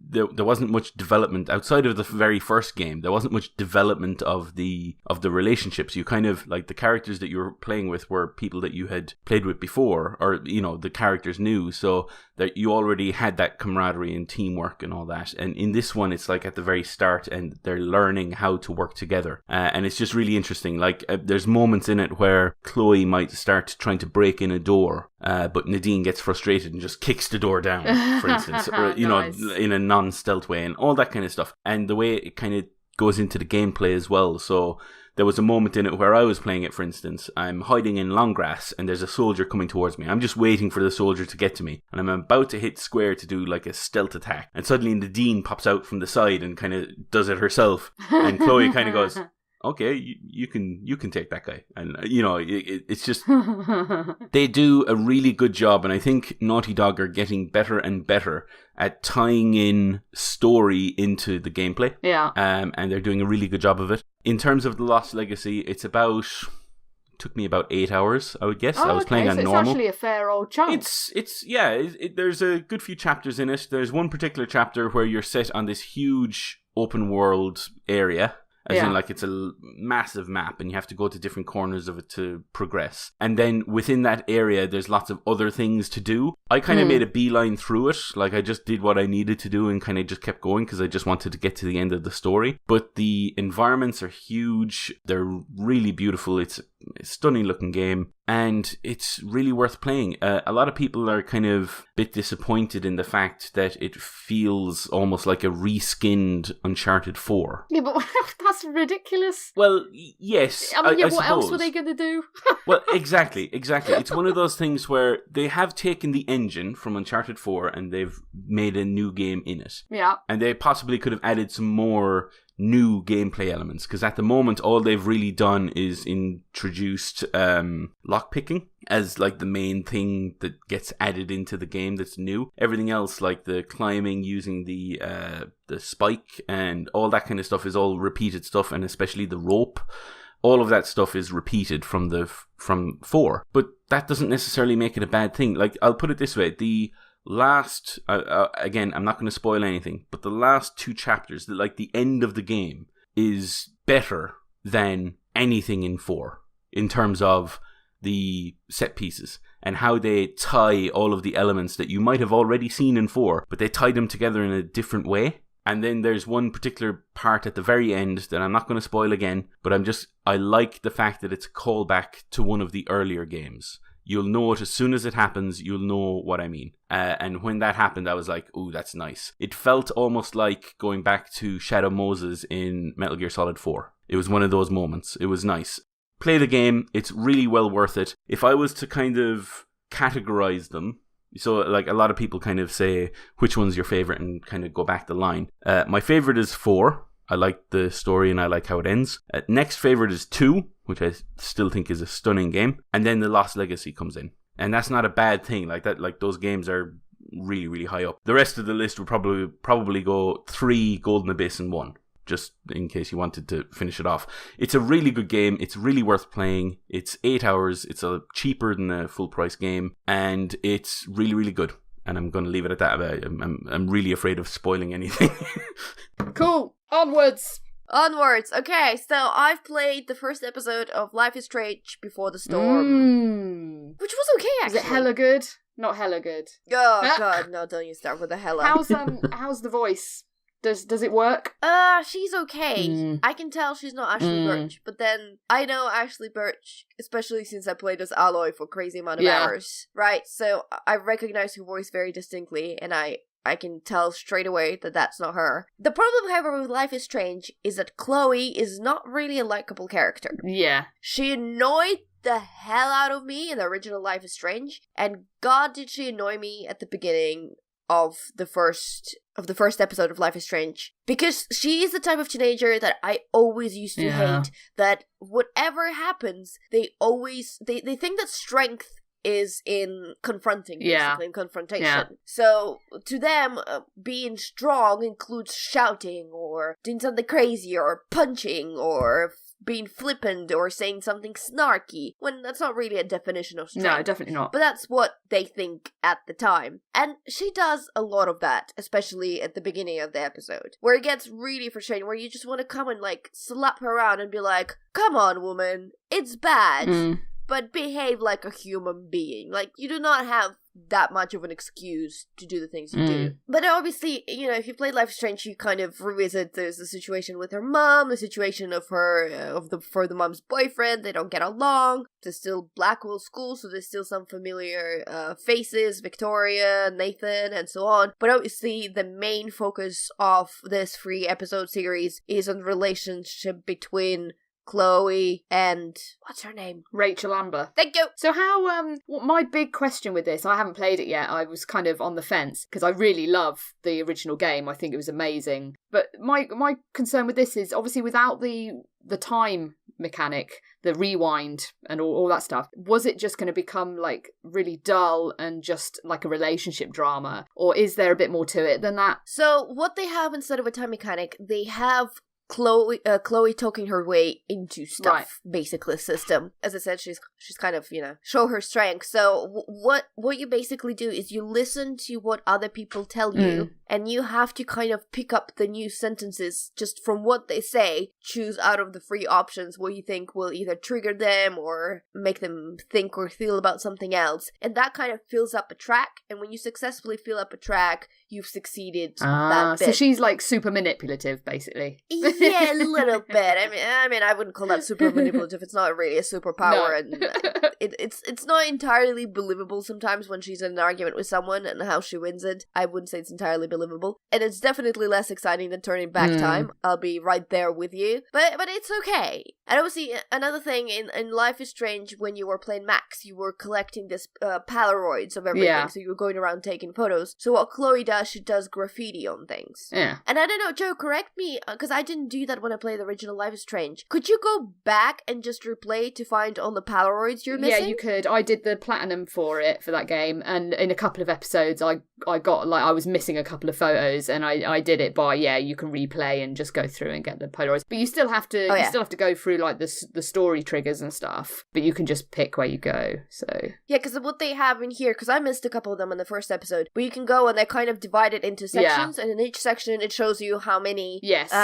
there wasn't much development outside of the very first game. There wasn't much development of the relationships. You kind of, like, the characters that you were playing with were people that you had played with before, or, you know, the characters knew, so that you already had that camaraderie and teamwork and all that. And in this one, it's like at the very start, and they're learning how to work together. And it's just really interesting. Like, there's moments in it where Chloe might start trying to break in a door, but Nadine gets frustrated and just kicks the door down, for instance, or, you know, in a non-stealth way, and all that kind of stuff. And the way it kind of goes into the gameplay as well. So there was a moment in it where I was playing it, for instance. I'm hiding in long grass, and there's a soldier coming towards me. I'm just waiting for the soldier to get to me, and I'm about to hit square to do like a stealth attack, and suddenly Nadine pops out from the side and kind of does it herself, and Chloe kind of goes, okay, you can take that guy. And, you know, it's just, they do a really good job, and I think Naughty Dog are getting better and better at tying in story into the gameplay. Yeah. And they're doing a really good job of it. In terms of The Lost Legacy, took me about 8 hours, I would guess. I was playing on normal. It's actually a fair old chunk. There's a good few chapters in it. There's one particular chapter where you're set on this huge open world area. As in, like, it's a massive map, and you have to go to different corners of it to progress. And then within that area, there's lots of other things to do. I kind of made a beeline through it. Like, I just did what I needed to do and kind of just kept going because I just wanted to get to the end of the story. But the environments are huge. They're really beautiful. It's a stunning looking game, and it's really worth playing. A lot of people are kind of a bit disappointed in the fact that it feels almost like a reskinned Uncharted 4. Yeah, but that's ridiculous. Well, yes. I mean, I what suppose. else were they going to do? Well, exactly. It's one of those things where they have taken the engine from Uncharted 4 and they've made a new game in it. Yeah. And they possibly could have added some more new gameplay elements, because at the moment all they've really done is introduced lockpicking as like the main thing that gets added into the game that's new. Everything else, like the climbing using the spike and all that kind of stuff, is all repeated stuff, and especially the rope. All of that stuff is repeated from 4, but that doesn't necessarily make it a bad thing. Like, I'll put it this way: the last, again, I'm not going to spoil anything, but the last 2 chapters, like the end of the game, is better than anything in 4 in terms of the set pieces and how they tie all of the elements that you might have already seen in 4, but they tie them together in a different way. And then there's one particular part at the very end that I'm not going to spoil again, but I like the fact that it's a callback to one of the earlier games. You'll know it as soon as it happens. You'll know what I mean. And when that happened, I was like, ooh, that's nice. It felt almost like going back to Shadow Moses in Metal Gear Solid 4. It was one of those moments. It was nice. Play the game. It's really well worth it. If I was to kind of categorize them So, like, a lot of people kind of say, which one's your favorite, and kind of go back the line. My favorite is 4. I like the story and I like how it ends. Next favorite is 2, which I still think is a stunning game. And then The Lost Legacy comes in. And that's not a bad thing. Like that, like those games are really, really high up. The rest of the list would probably go 3, Golden Abyss, and 1. Just in case you wanted to finish it off. It's a really good game. It's really worth playing. It's 8 hours. It's cheaper than a full price game. And it's really, really good. And I'm going to leave it at that. I'm really afraid of spoiling anything. Cool. Onwards. Okay, so I've played the first episode of Life is Strange Before the Storm. Which was okay, actually. Is it hella good? Not hella good. Oh, God, no, don't you start with the hella. How's the voice? Does it work? She's okay. I can tell she's not Ashley Birch, but then I know Ashley Birch, especially since I played as Aloy for a crazy amount of hours, right? So I recognize her voice very distinctly, and I can tell straight away that that's not her. The problem, however, with Life is Strange is that Chloe is not really a likable character. Yeah. She annoyed the hell out of me in the original Life is Strange, and God did she annoy me at the beginning of the first episode of Life is Strange, because she is the type of teenager that I always used to hate, that whatever happens, they think that strength is in confronting, basically, in confrontation. Yeah. So, to them, being strong includes shouting, or doing something crazy, or punching, or being flippant, or saying something snarky, when that's not really a definition of strength. No, definitely not. But that's what they think at the time. And she does a lot of that, especially at the beginning of the episode, where it gets really frustrating, where you just want to come and, like, slap her around and be like, come on, woman, it's bad. But behave like a human being. Like, you do not have that much of an excuse to do the things you do. But obviously, you know, if you played Life is Strange, you kind of revisit there's the situation with her mom, the situation of her, for the mom's boyfriend, they don't get along. There's still Blackwell School, so there's still some familiar faces, Victoria, Nathan, and so on. But obviously, the main focus of this 3-episode series is on the relationship between Chloe and what's her name? Rachel Amber. Thank you. So how my big question with this, I haven't played it yet. I was kind of on the fence because I really love the original game. I think it was amazing. But my concern with this is obviously without the time mechanic, the rewind and all that stuff, was it just going to become like really dull and just like a relationship drama, or is there a bit more to it than that? So what they have instead of a time mechanic, they have Chloe talking her way into stuff, basically system. As I said, she's kind of, you know, show her strength. So what you basically do is you listen to what other people tell you, and you have to kind of pick up the new sentences just from what they say, choose out of the 3 options what you think will either trigger them or make them think or feel about something else. And that kind of fills up a track, and when you successfully fill up a track, you've succeeded that bit. So she's like super manipulative, basically. Yeah, a little bit. I mean, I wouldn't call that super manipulative. It's not really a superpower, and it's not entirely believable sometimes when she's in an argument with someone and how she wins it. I wouldn't say it's entirely believable, and it's definitely less exciting than turning back time. I'll be right there with you, but it's okay. And obviously, another thing in Life is Strange, when you were playing Max, you were collecting this Polaroids of everything, so you were going around taking photos. So what Chloe does, she does graffiti on things. Yeah. And I don't know, Joe, correct me, because I didn't do that when I played the original Life is Strange. Could you go back and just replay to find all the Polaroids you're missing? Yeah, you could. I did the platinum for that game, and in a couple of episodes I got, like, I was missing a couple of photos, and I did it by, you can replay and just go through and get the Polaroids. But you still have to still have to go through like the story triggers and stuff, but you can just pick where you go. So yeah, because what they have in here, because I missed a couple of them in the first episode, but you can go and they're kind of divided into sections, and in each section it shows you how many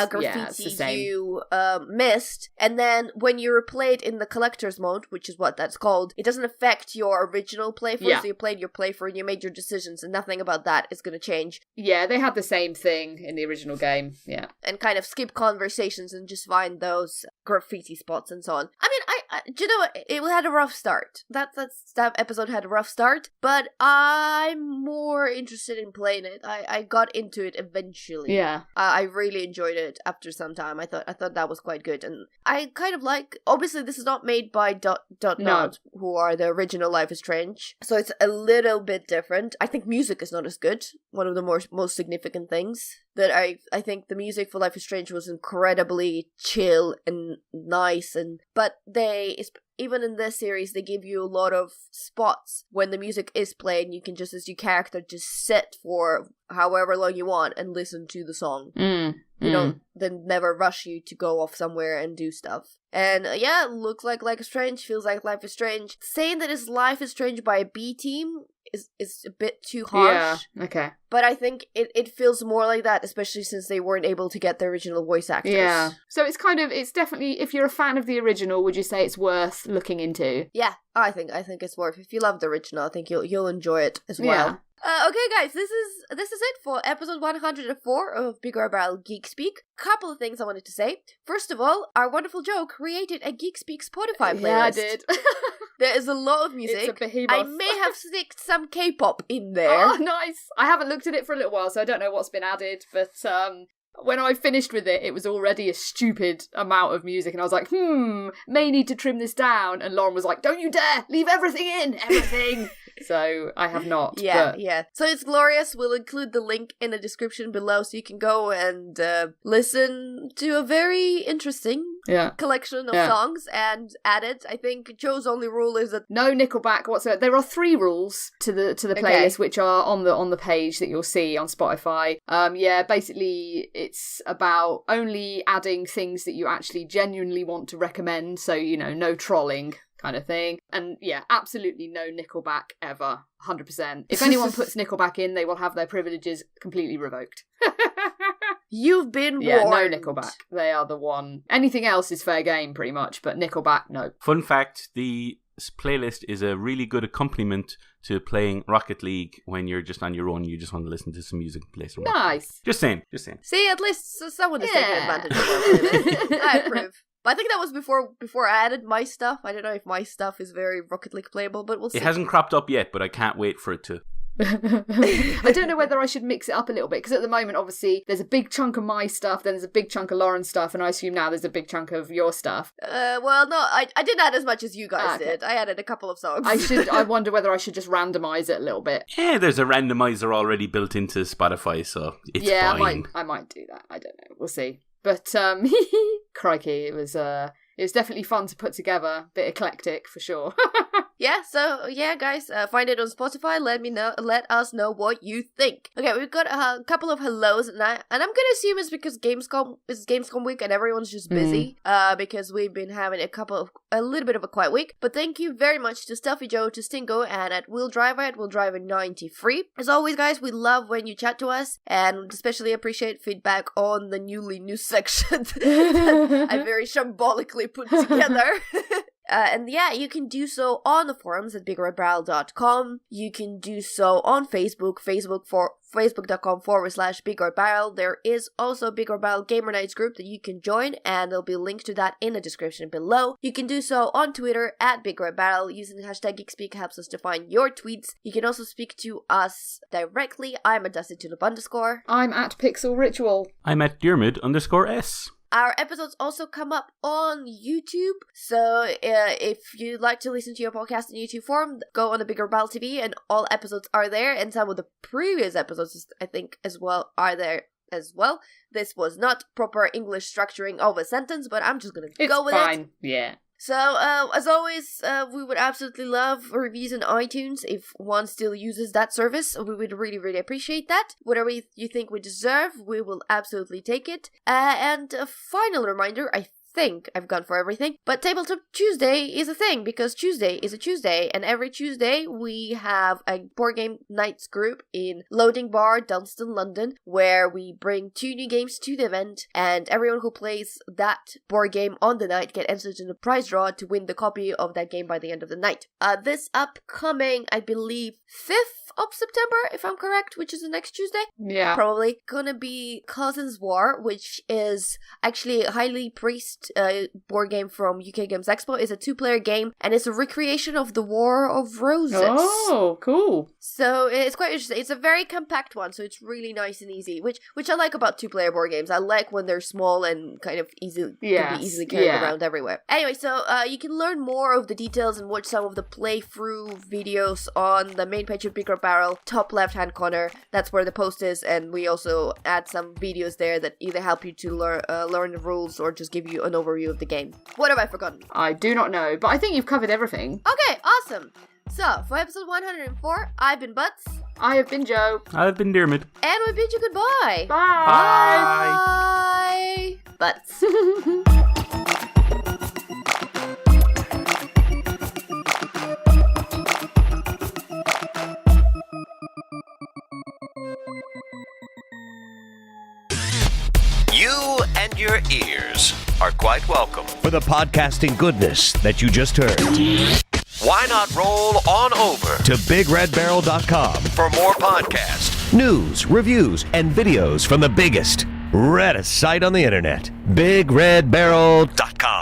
graffiti you missed, and then when you replay it in the collector's mode, which is what that's called, it doesn't affect your original playthrough. So you played your playthrough and you made your decisions, and nothing about that is going to change. Yeah, they had the same thing in the original game. Yeah, and kind of skip conversations and just find those graffiti spots and so on. I mean, do you know what? It had a rough start. That episode had a rough start, but I'm more interested in playing it. I got into it eventually. Yeah. I really enjoyed it after some time. I thought that was quite good, and I kind of like. Obviously, this is not made by Not, who are the original Life is Strange, so it's a little bit different. I think music is not as good. One of the most significant things that I think the music for Life is Strange was incredibly chill and nice, but even in this series, they give you a lot of spots when the music is playing. You can just, as your character, just sit for however long you want and listen to the song. You don't then never rush you to go off somewhere and do stuff. And yeah, it looks like Life is Strange, feels like Life is Strange. Saying that it's Life is Strange by a B team is a bit too harsh. Yeah, okay. But I think it feels more like that, especially since they weren't able to get the original voice actors. Yeah. So it's definitely, if you're a fan of the original, would you say it's worth looking into? Yeah, I think it's worth. If you love the original, I think you'll enjoy it as well. Yeah. Okay, guys, this is it for episode 104 of BigRedBarel Geek Speak. Couple of things I wanted to say. First of all, our wonderful Joe created a Geek Speak Spotify playlist. Yeah, I did. There is a lot of music. It's a behemoth. I may have sticked some K-pop in there. Oh, nice. I haven't looked at it for a little while, so I don't know what's been added, but when I finished with it, it was already a stupid amount of music, and I was like, may need to trim this down. And Lauren was like, don't you dare! Leave everything in! Everything! So I have not. Yeah. So it's glorious. We'll include the link in the description below so you can go and listen to a very interesting collection of songs and add it. I think Joe's only rule is that no Nickelback whatsoever. There are 3 rules to the playlist, which are on the page that you'll see on Spotify. Basically it's about only adding things that you actually genuinely want to recommend. So, no trolling kind of thing. And yeah, absolutely no Nickelback ever. 100%. If anyone puts Nickelback in, they will have their privileges completely revoked. You've been warned. Yeah, no Nickelback. They are the one. Anything else is fair game, pretty much, but Nickelback, no. Fun fact, the playlist is a really good accompaniment to playing Rocket League when you're just on your own. You just want to listen to some music and play some Nice. Just saying. See, at least someone is taking advantage of our playlist. I approve. But I think that was before I added my stuff. I don't know if my stuff is very Rocket League playable, but we'll see. It hasn't cropped up yet, but I can't wait for it to. I don't know whether I should mix it up a little bit, because at the moment, obviously, there's a big chunk of my stuff, then there's a big chunk of Lauren's stuff, and I assume now there's a big chunk of your stuff. Well, no, I didn't add as much as you guys did. I added a couple of songs. I wonder whether I should just randomise it a little bit. Yeah, there's a randomizer already built into Spotify, so it's fine. I might do that. I don't know. We'll see. But, crikey, it was definitely fun to put together. Bit eclectic, for sure. Guys, find it on Spotify. Let us know what you think. Okay, we've got a couple of hellos, and I'm gonna assume it's because Gamescom week and everyone's just busy. Because we've been having a little bit of a quiet week. But thank you very much to Stuffy Joe, to Stingo, and at Will Driver at Will Driver 93. As always, guys, we love when you chat to us, and especially appreciate feedback on the newly news section that I very shambolically put together. And yeah, you can do so on the forums at BigRedBarel.com. You can do so on Facebook, facebook.com/BigRedBarel. There is also a BigRedBarel Gamer Nights group that you can join, and there'll be a link to that in the description below. You can do so on Twitter at BigRedBarel. Using the hashtag GeekSpeak helps us to find your tweets. You can also speak to us directly. I'm at DustyTulip_. I'm at Pixel Ritual. I'm at Diarmuid_S. Our episodes also come up on YouTube, so if you'd like to listen to your podcast in YouTube form, go on the BigRedBarel TV, and all episodes are there, and some of the previous episodes, I think, as well, are there as well. This was not proper English structuring of a sentence, but I'm just gonna go with it. It's fine, yeah. So, as always, we would absolutely love reviews on iTunes. If one still uses that service, we would really, really appreciate that. Whatever you think we deserve, we will absolutely take it. And a final reminder, I think I've gone for everything, but Tabletop Tuesday is a thing, because Tuesday is a Tuesday, and every Tuesday we have a board game nights group in Loading Bar, Dunstan, London, where we bring 2 new games to the event, and everyone who plays that board game on the night get entered in the prize draw to win the copy of that game by the end of the night. This upcoming, I believe, 5th of September, if I'm correct, which is the next Tuesday. Yeah. Probably gonna be Cousins War, which is actually a highly praised newest board game from UK Games Expo. It's a 2-player game, and it's a recreation of the War of Roses. Oh, cool. So it's quite interesting. It's a very compact one, so it's really nice and easy, which I like about 2-player board games. I like when they're small and kind of can be easily carried around everywhere. Anyway, so you can learn more of the details and watch some of the playthrough videos on the main page of BigRedBarel, top left-hand corner. That's where the post is, and we also add some videos there that either help you to learn the rules or just give you an overview of the game. What have I forgotten? I do not know, but I think you've covered everything. Okay, awesome. So, for episode 104, I've been Butts. I have been Joe. I've been Diarmuid. And we bid you goodbye. Bye. Bye. Butts. You and your ears are quite welcome. For the podcasting goodness that you just heard. Why not roll on over To BigRedBarel.com for more podcasts, news, reviews, and videos from the biggest, reddest site on the internet. BigRedBarel.com